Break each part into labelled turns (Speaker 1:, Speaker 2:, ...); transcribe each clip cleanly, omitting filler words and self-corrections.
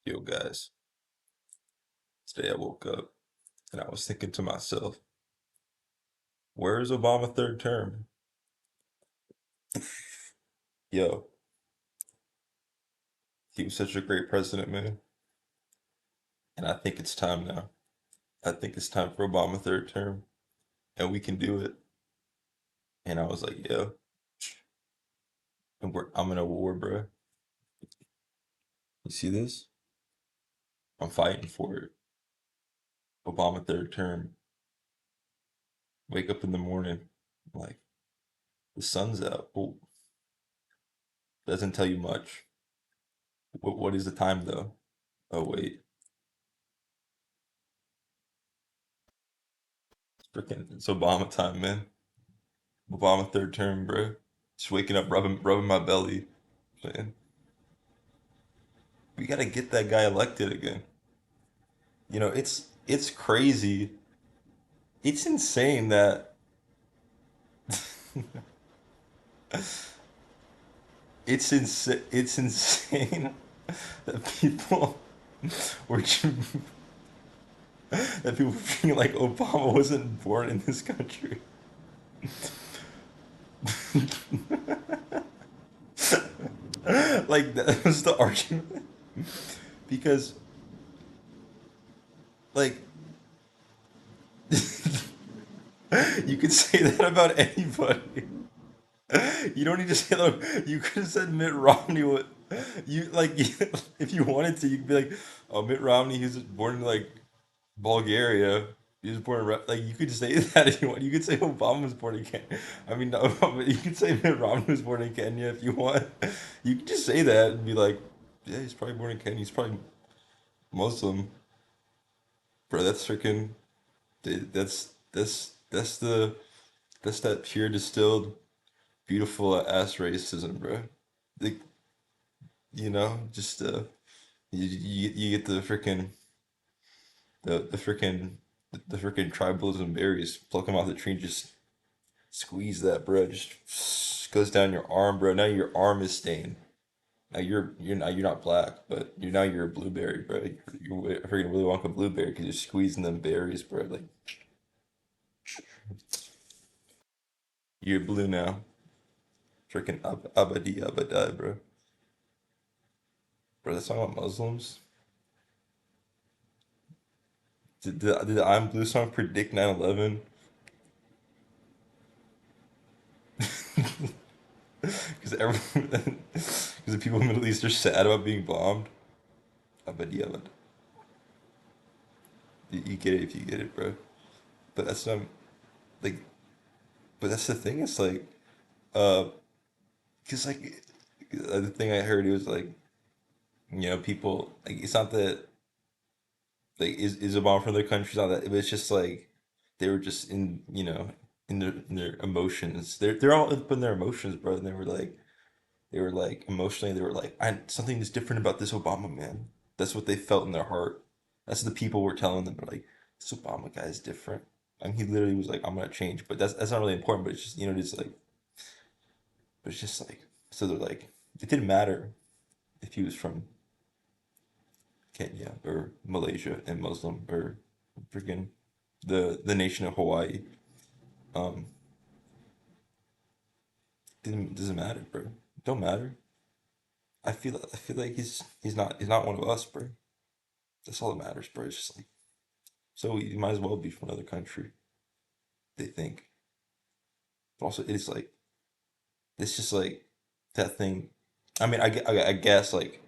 Speaker 1: Yo, guys, today I woke up and I was thinking to myself, where is Obama third term? Yo, he was such a great president, man. And I think it's time now. I think it's time for Obama third term, and we can do it. And I was like, yo, I'm in a war, bro. You see this? I'm fighting for it. Obama third term. Wake up in the morning, like, the sun's out. Oh, doesn't tell you much. What is the time, though? Oh, wait. It's Obama time, man. Obama third term, bro. Just waking up, rubbing my belly. Man, we gotta get that guy elected again. It's crazy. It's insane that it's insane that people were that people feel like Obama wasn't born in this country. Like that was the argument because like you could say that about anybody. You don't need to say that. You could have said Mitt Romney. What you like? If you wanted to, you could be like, "Oh, Mitt Romney. He was born in like Bulgaria. He was born in like." You could say that if you want. You could say Obama was born in Kenya. I mean, no, but you could say Mitt Romney was born in Kenya if you want. You could just say that and be like, "Yeah, he's probably born in Kenya. He's probably Muslim, bro. That's freaking. That's that pure distilled." Beautiful ass racism, bro. Like, just you get the freaking the freaking tribalism berries, pluck them off the tree, and just squeeze that, bro. Just goes down your arm, bro. Now your arm is stained. Now you're not black, but you're a blueberry, bro. You're a freaking Willy Wonka blueberry because you're squeezing them berries, bro. Like you're blue now. Freaking abadi abadai, bro. Bro, that's talking about Muslims. Did the I'm Blue song predict 9/11? Because everyone, because the people in the Middle East are sad about being bombed. But yeah, but you get it if you get it, bro. But that's not like, but that's the thing. It's like, uh, because like the thing I heard, it was like, people like it's not that like is a bomb from their country. It's not that. It's just like they were just in their emotions. They're all up in their emotions, bro. And they were like emotionally, they were like, something is different about this Obama man. That's what they felt in their heart. That's what the people were telling them. They're like, this Obama guy is different. I mean, he literally was like, I'm gonna change. But that's not really important. But it's just it's like, but it's just like, so they're like, it didn't matter if he was from Kenya or Malaysia and Muslim or freaking the nation of Hawaii. Um, didn't doesn't matter, bro. Don't matter. I feel like he's not one of us, bro. That's all that matters, bro. It's just like. So you might as well be from another country, they think. But also, it's just like that thing. I mean, I guess, like,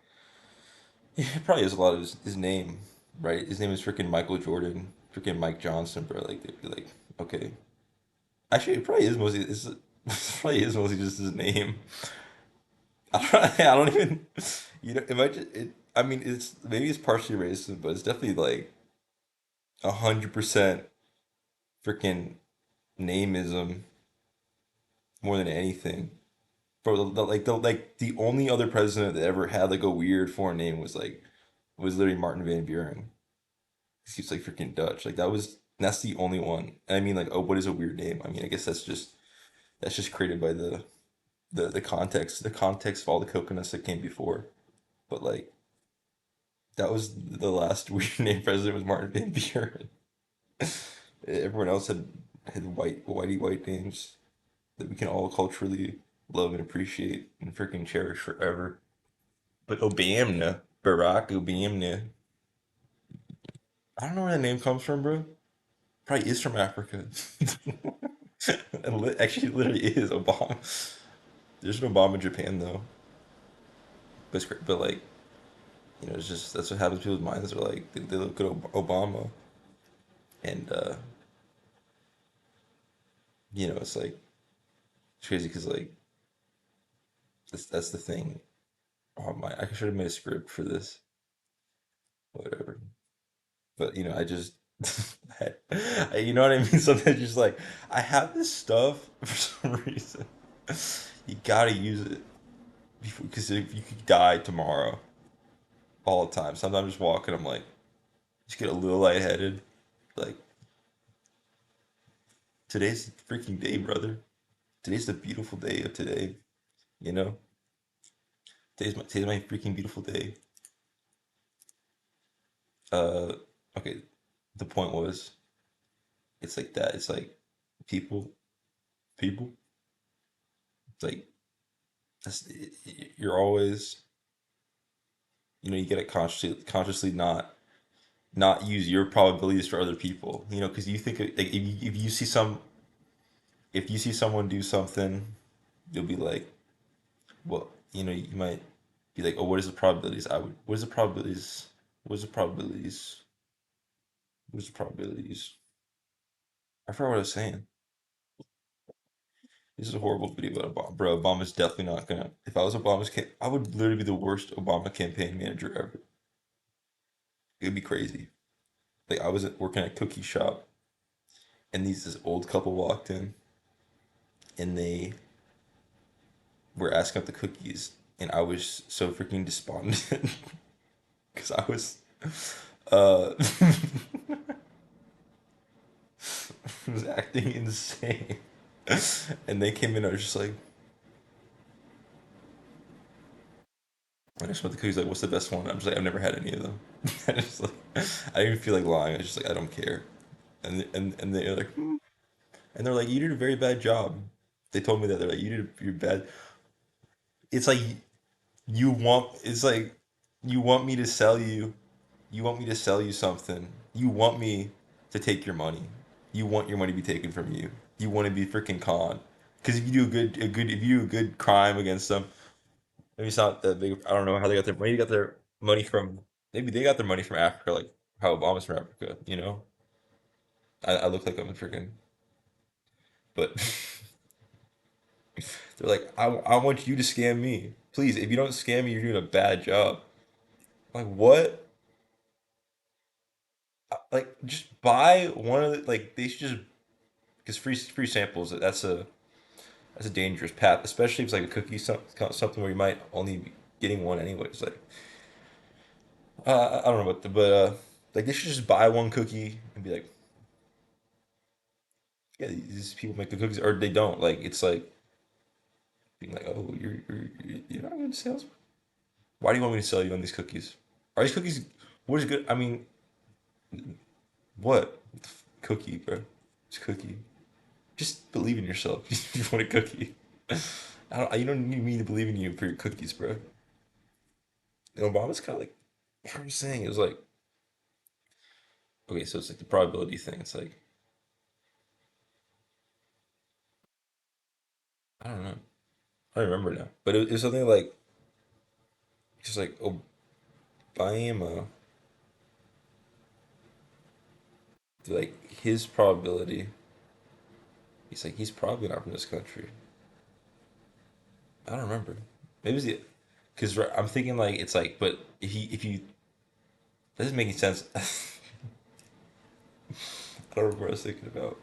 Speaker 1: it probably is a lot of his name, right? His name is freaking Michael Jordan, freaking Mike Johnson, bro. Like, they'd be like, okay. Actually, it probably is mostly just his name. I don't even, it might just, I mean, maybe it's partially racist, but it's definitely like 100% freaking nameism more than anything. Bro, the only other president that ever had like a weird foreign name was literally Martin Van Buren. He's like freaking Dutch. That's the only one. And I mean, like, oh, what is a weird name? I mean, I guess that's just created by the context of all the coconuts that came before. But like That was the last weird name president was Martin Van Buren. Everyone else had white names that we can all culturally love and appreciate and freaking cherish forever. But Obama, Barack Obama, I don't know where that name comes from, bro. Probably is from Africa. Actually, it literally is Obama. There's an Obama in Japan though, but but like it's just that's what happens. People's minds are like they look at Obama, and it's like it's crazy because like that's the thing. Oh my, I should have made a script for this. Whatever. But I just you know what I mean? Sometimes just like I have this stuff for some reason. You gotta use it before because if you could die tomorrow all the time. Sometimes I'm just walking, I'm like just get a little lightheaded. Like today's the freaking day, brother. Today's the beautiful day of today. You know, today's my freaking beautiful day. Uh, okay. The point was, it's like that. It's like people, people. It's like that's, you're always, you gotta consciously not use your probabilities for other people. Because you think like if you see someone do something, you'll be like, well, you might be like, oh, what is the probabilities? What is the probabilities? What is the probabilities? What is the probabilities? I forgot what I was saying. This is a horrible video about Obama. Bro, Obama's definitely not gonna. If I was I would literally be the worst Obama campaign manager ever. It'd be crazy. Like I was working at a cookie shop, and this old couple walked in, and they were asking about the cookies, and I was so freaking despondent because I uh, was acting insane, and they came in. I was just like, I just want the cookies. Like, what's the best one? I'm just like, I've never had any of them. I just like, I didn't even feel like lying. I was just like, I don't care. And they're like, and they're like, you did a very bad job. They told me that they're like, you're bad. It's like it's like you want me to sell you. You want me to sell you something. You want me to take your money. You want your money to be taken from you. You want to be freaking conned. Because if you do if you do a good crime against them, maybe it's not that big. I don't know how they got their money. They got their money from maybe they got their money from Africa, like how Obama's from Africa. I look like I'm freaking, but they're like, I want you to scam me, please. If you don't scam me, you're doing a bad job. Like what? Like just buy one of the like they should just because free samples. That's a dangerous path, especially if it's like a cookie something where you might only be getting one anyways. Like I don't know what like they should just buy one cookie and be like, yeah, these people make the cookies, or they don't. Like it's like being like, oh, you're not going to sell. Why do you want me to sell you on these cookies? Are these cookies? What is good? I mean, what? Cookie, bro? It's a cookie. Just believe in yourself. You want a cookie. You don't need me to believe in you for your cookies, bro. And Obama's kind of like, what I'm saying is like, okay, so it's like the probability thing. It's like, I don't know. I don't remember now. But it was something like, just like Obama, like his probability, he's like, he's probably not from this country. I don't remember. Maybe it's the, because I'm thinking like, it's like, but if you, that doesn't make any sense. I don't remember what I was thinking about.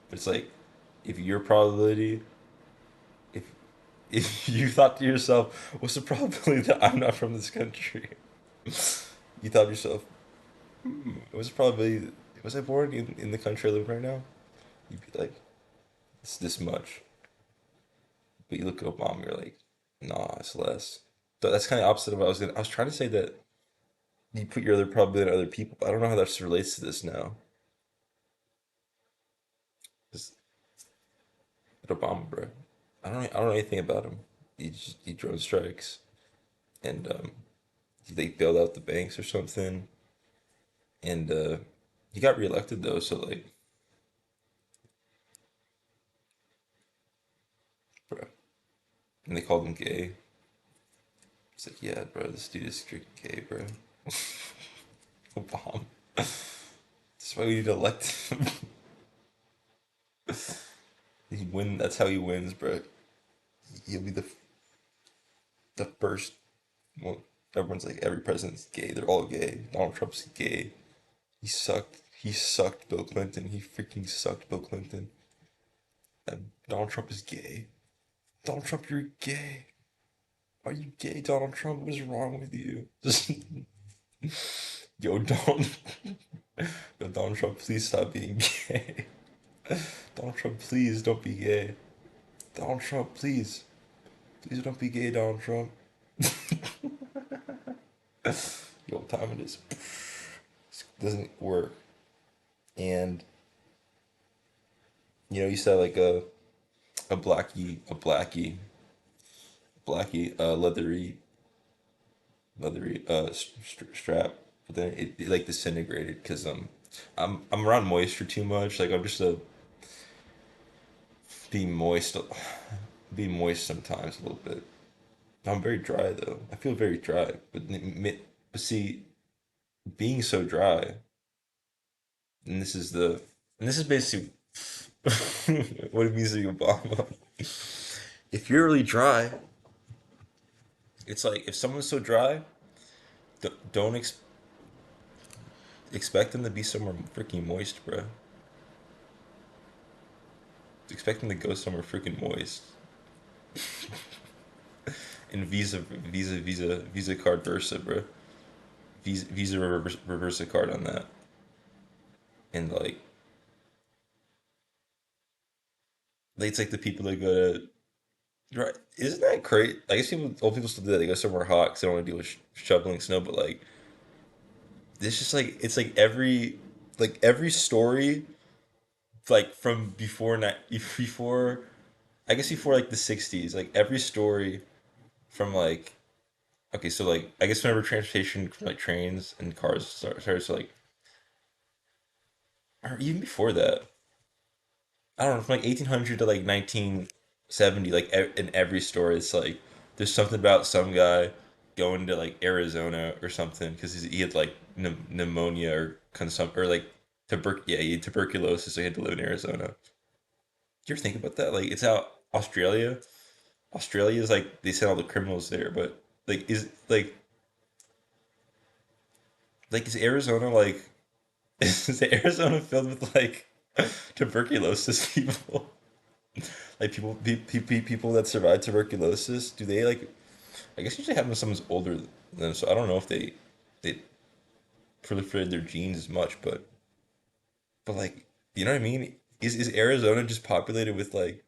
Speaker 1: But it's like, if your probability, if if you thought to yourself, what's the probability that I'm not from this country? You thought to yourself, what's the probability? Was I born in the country I live in right now? You'd be like, it's this much. But you look at Obama, you're like, nah, it's less. So that's kind of opposite of what I was trying to say that you put your other problem in other people. I don't know how that relates to this now. Just Obama, bro. I don't know anything about him. He drone strikes and they bailed out the banks or something. And he got reelected though, so like, bro. And they called him gay. It's like, yeah, bro, this dude is straight gay, bro. Obama. That's why we need to elect him. He win. That's how he wins, bro. He'll be the first. Well, everyone's like every president's gay. They're all gay. Donald Trump's gay. He sucked. He sucked Bill Clinton. He freaking sucked Bill Clinton. And Donald Trump is gay. Donald Trump, you're gay. Are you gay, Donald Trump? What is wrong with you? Just yo, Donald. Yo, Donald Trump, please stop being gay. Donald Trump, please don't be gay. Donald Trump, please. Please don't be gay, Donald Trump. Yo, what time it is? This doesn't work. And you said like a blackie, leathery strap, but then it like disintegrated because I'm around moisture too much. Like I'm just a being moist, being moist sometimes a little bit. I'm very dry though. I feel very dry, but see, being so dry, and this is basically what it means to be Obama. If you're really dry, it's like if someone's so dry, don't expect them to be somewhere freaking moist, bro. Expect them to go somewhere freaking moist. And Visa card Versa, bro. Visa reverse a card on that. And like it's like the people that go to right. Isn't that great? I guess old people still do that. They go somewhere hot because they don't want to deal with shoveling snow. But like, it's just like it's like every story like from before I guess before like the '60s. Like every story from like okay, so like I guess whenever transportation from like trains and cars started to like or even before that, I don't know, from like 1800 to like 1970, like in every story, it's like there's something about some guy going to like Arizona or something because he had like pneumonia or or like he had tuberculosis, so he had to live in Arizona. Do you ever think about that? Like it's how Australia is like they send all the criminals there, but like is Arizona like is Arizona filled with like tuberculosis people? Like people that survive tuberculosis, do they like? I guess usually happen when someone's older than them. So I don't know if they proliferated their genes as much, but like you know what I mean? Is Arizona just populated with like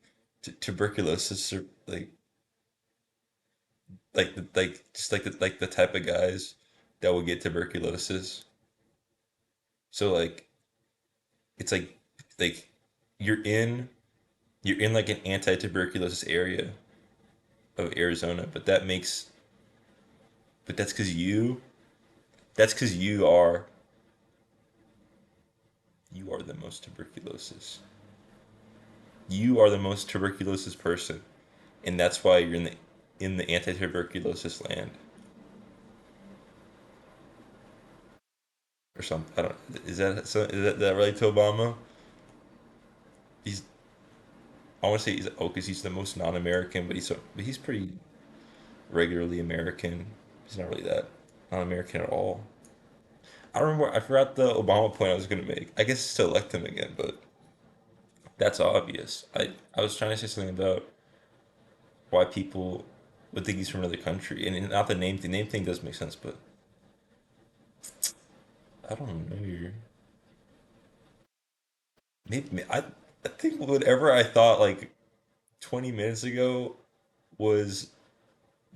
Speaker 1: tuberculosis or like just like the type of guys that will get tuberculosis? So like it's like you're in you're in like an anti-tuberculosis area of Arizona, but that's because you are the most tuberculosis. You are the most tuberculosis person, and that's why you're in the anti-tuberculosis land or something. I don't. Is that right to Obama? He's. I want to say because he's the most non-American, but he's pretty regularly American. He's not really that non-American at all. I remember. I forgot the Obama point I was gonna make. I guess to elect him again, but that's obvious. I was trying to say something about why people would think he's from another country, and not the name. The name thing does make sense, but I don't know. Maybe I think whatever I thought like 20 minutes ago was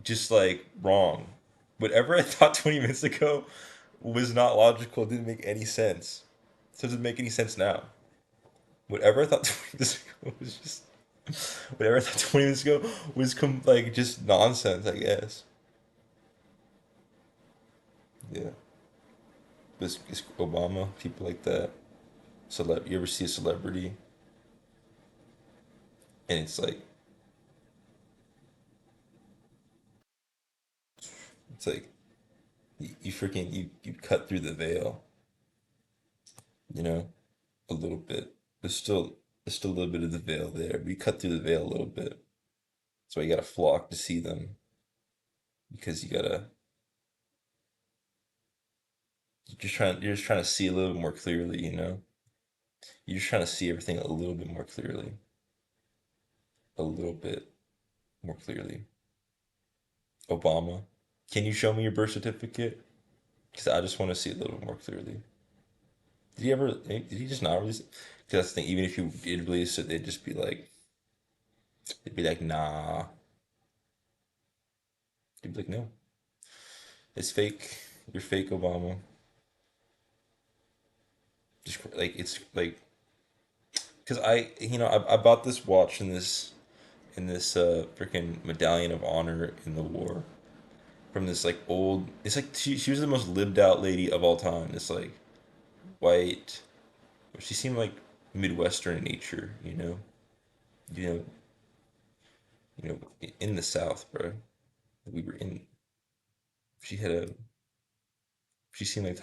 Speaker 1: just like wrong. Whatever I thought 20 minutes ago was not logical. Didn't make any sense. So does it make any sense now? Whatever I thought 20 minutes ago was just whatever I thought 20 minutes ago was like just nonsense. I guess. Yeah. It's Obama, people like that. You ever see a celebrity and it's like you freaking you cut through the veil, you know, a little bit. There's still a little bit of the veil there, but you cut through the veil a little bit. That's why you gotta flock to see them because you're just trying to see a little bit more clearly, you know. You're just trying to see everything a little bit more clearly, a little bit more clearly. Obama, can you show me your birth certificate? Because I just want to see it a little bit more clearly. Did he just not release it? Because that's the thing. Even if you did release it, they'd be like, nah. They'd be like, no, it's fake. You're fake, Obama. Just like it's like, because I bought this watch in this freaking medallion of honor in the war from this like old. It's like she was the most lived out lady of all time. This like white. She seemed like Midwestern in nature, you know. You know, in the South, bro. We were in. She had a. She seemed like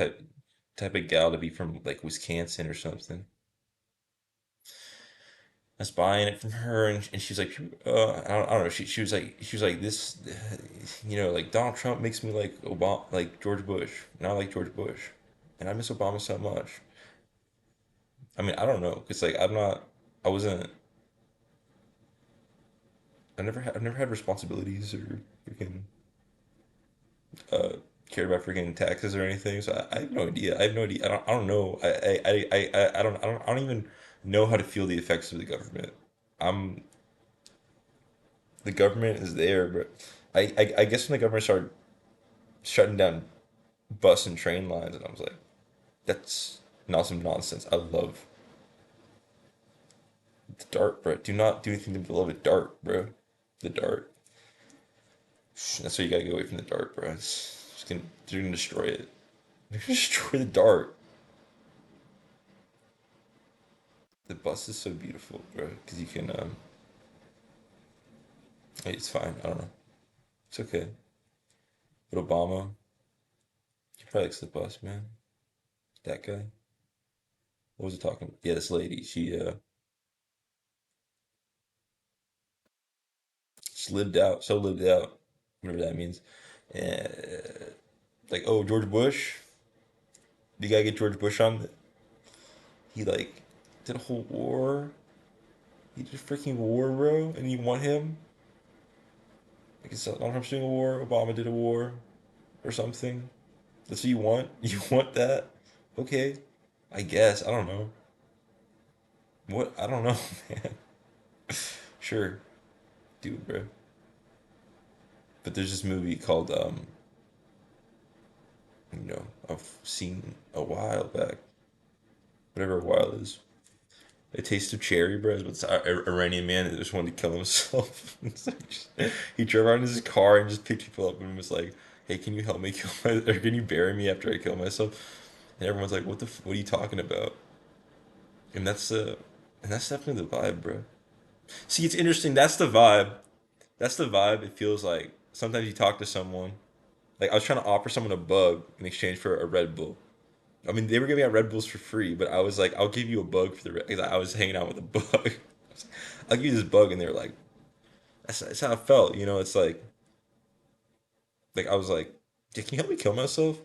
Speaker 1: type of gal to be from like Wisconsin or something. I was buying it from her, and she was like, I don't know. She was like this, like Donald Trump makes me like Obama, like George Bush, and I like George Bush, and I miss Obama so much. I mean, I don't know, cause like I wasn't, I've never had responsibilities or freaking uh cared about freaking taxes or anything. So I have no idea. I have no idea. I don't know. I don't even know how to feel the effects of the government. I'm The government is there, but I guess when the government started shutting down bus and train lines, and I was like, that's not some nonsense. I love the dart, bro. Do not do anything to the beloved dart, bro. The dart. That's why you gotta get away from the dart, bro. They're gonna destroy it. They're gonna destroy the dart. The bus is so beautiful, bro, because you can. It's fine. I don't know. It's okay. But Obama, he probably likes the bus, man. That guy. What was he talking about? Yeah, this lady. She lived out, so lived out, whatever that means. And like, oh, George Bush, you gotta get George Bush on. He like did a whole war. He did a freaking war, bro, and you want him? Like, it's Donald Trump's doing a war. Obama did a war or something. That's what you want? You want that? Okay, I guess. I don't know. What? I don't know, man. Sure, dude, bro. But there's this movie called I've seen a while back, whatever a while is. A taste of cherry, bro. It's an Iranian man that just wanted to kill himself. He drove around in his car and just picked people up and was like, "Hey, can you help me kill my or can you bury me after I kill myself?" And everyone's like, What are you talking about?" And that's definitely the vibe, bro. See, it's interesting. That's the vibe. That's the vibe. It feels like sometimes you talk to someone. Like I was trying to offer someone a bug in exchange for a Red Bull. I mean, they were giving out Red Bulls for free, but I was like, I'll give you a bug for the because I was hanging out with a bug. I'll give you this bug, and they're like, that's how I felt. It's like I was like, "Yeah, can you help me kill myself?"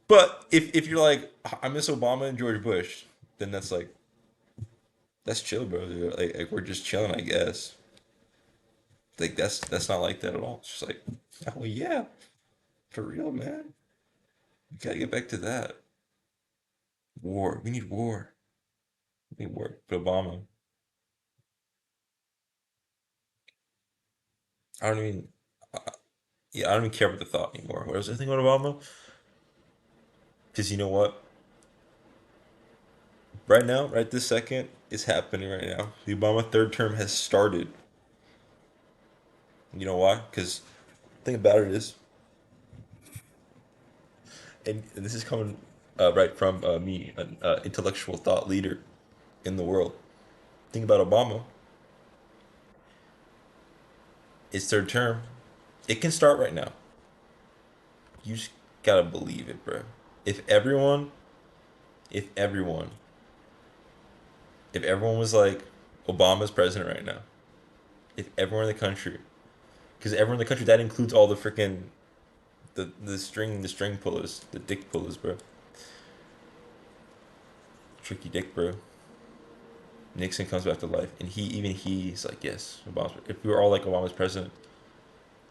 Speaker 1: But if you're like, I miss Obama and George Bush, then that's chill, bro. Like we're just chilling, I guess. Like that's not like that at all. It's just like, oh yeah, for real, man. We gotta get back to that war. We need war. We need war. But Obama, I don't even. Yeah, I don't even care about the thought anymore. What was the thing about Obama? Because you know what? Right now, right this second, it's happening right now. The Obama third term has started. You know why? Because the thing about it is, and this is coming right from me, an intellectual thought leader in the world. Think about Obama. It's third term. It can start right now. You just gotta believe it, bro. If everyone, if everyone, if everyone was like Obama's president right now, if everyone in the country, because everyone in the country that includes all the freaking the string pullers, the dick pullers, bro, tricky dick, bro. Nixon comes back to life, and he's like, yes, Obama's. If we were all like Obama's president,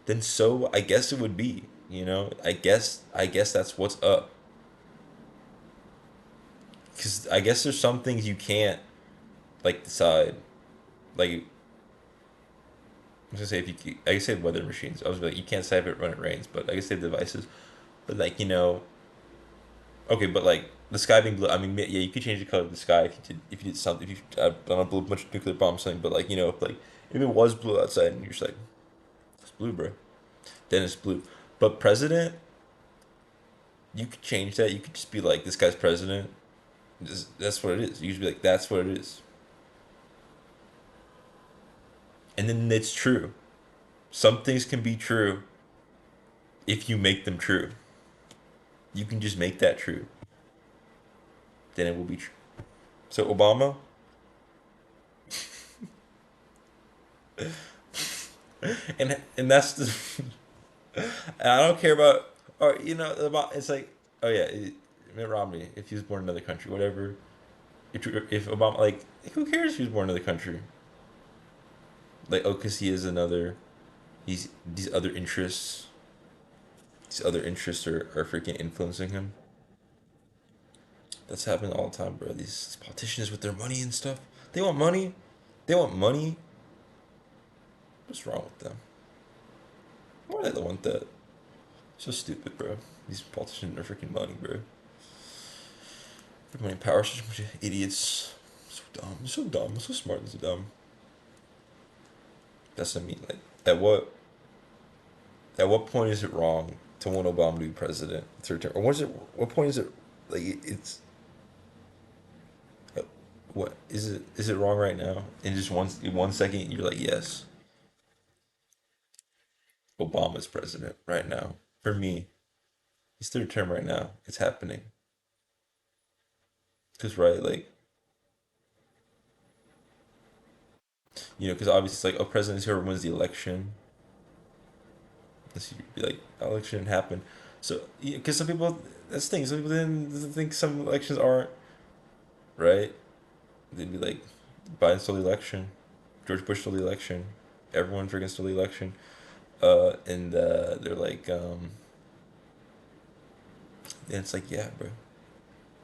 Speaker 1: then so I guess it would be. I guess that's what's up. Because I guess there's some things you can't like decide. Like I was gonna say if I guess they have weather machines. I was like, you can't decide if it when it rains, but I guess they have devices. But like okay, but like the sky being blue. I mean, yeah, you could change the color of the sky if you did something. If you I don't know, blew a bunch of nuclear bombs, or something. But like if it was blue outside and you're just like it's blue, bro, then it's blue. But president, you could change that. You could just be like this guy's president. That's what it is. You just be like that's what it is, and then it's true. Some things can be true if you make them true. You can just make that true, then it will be true. So Obama, and that's the and I don't care about or it's like oh yeah, Mitt Romney if he was born in another country whatever if Obama like who cares if he was born in another country like oh because he is another he's these other interests are freaking influencing him. That's happening all the time, bro. These politicians with their money and stuff. They want money. They want money. What's wrong with them? Why do they want that? So stupid, bro. These politicians are freaking money, bro. Freaking money and power. Such a bunch of idiots. So dumb. So dumb. So smart and so dumb. That's what I mean. Like, at what point is it wrong to want Obama to be president? Third term, or what is it? What point is it? Like, it's what is it? Is it wrong right now? In just in 1 second, you're like, yes, Obama's president right now. For me, he's third term right now. It's happening. Cause right, like because obviously it's like, oh, president is whoever wins the election. This would be like election didn't happen. So because some people that's the thing. Some people didn't think some elections aren't right. They'd be like, Biden stole the election, George Bush stole the election, everyone freaking stole the election. And they're like, and it's like, yeah, bro,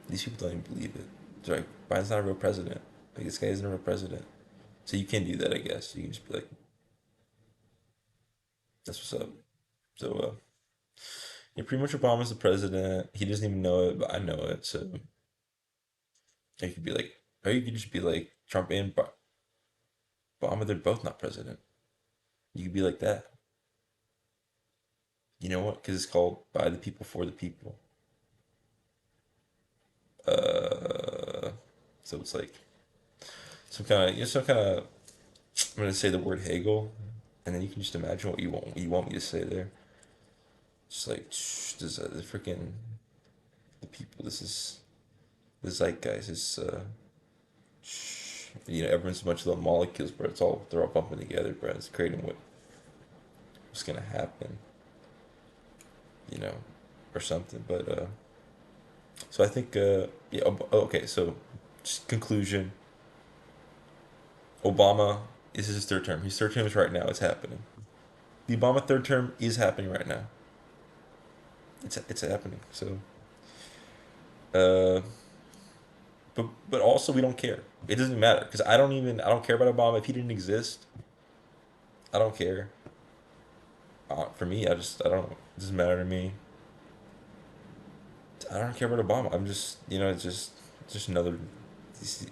Speaker 1: these people don't even believe it. It's like Biden's not a real president. Like this guy isn't a real president. So you can do that, I guess. You can just be like, that's what's up. So yeah, pretty much Obama's the president. He doesn't even know it, but I know it. So you could be like, or you could just be like Trump and Obama. They're both not president. You could be like that. You know what? Because it's called by the people for the people. Uh, so it's like some kind of. I'm gonna say the word Hegel, and then you can just imagine what you want me to say there. Just like this, the freaking the people. This is the zeitgeist. Is everyone's a bunch of little molecules, but they're all bumping together, bro. It's creating what's gonna happen, you know, or something. But so I think yeah. Okay, so just conclusion. Obama is his third term. His third term is right now. It's happening. The Obama third term is happening right now. It's happening. So, uh, but also we don't care. It doesn't matter because I don't care about Obama if he didn't exist. I don't care. For me, I don't. It doesn't matter to me. I don't care about Obama. I'm just, it's just another.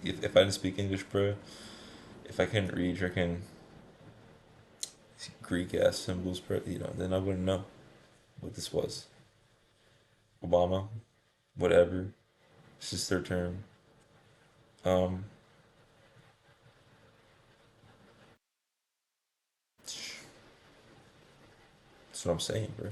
Speaker 1: If I didn't speak English, bro, if I couldn't read freaking Greek ass symbols, bro, then I wouldn't know what this was. Obama, whatever. It's just their term. Um, that's what I'm saying, bro.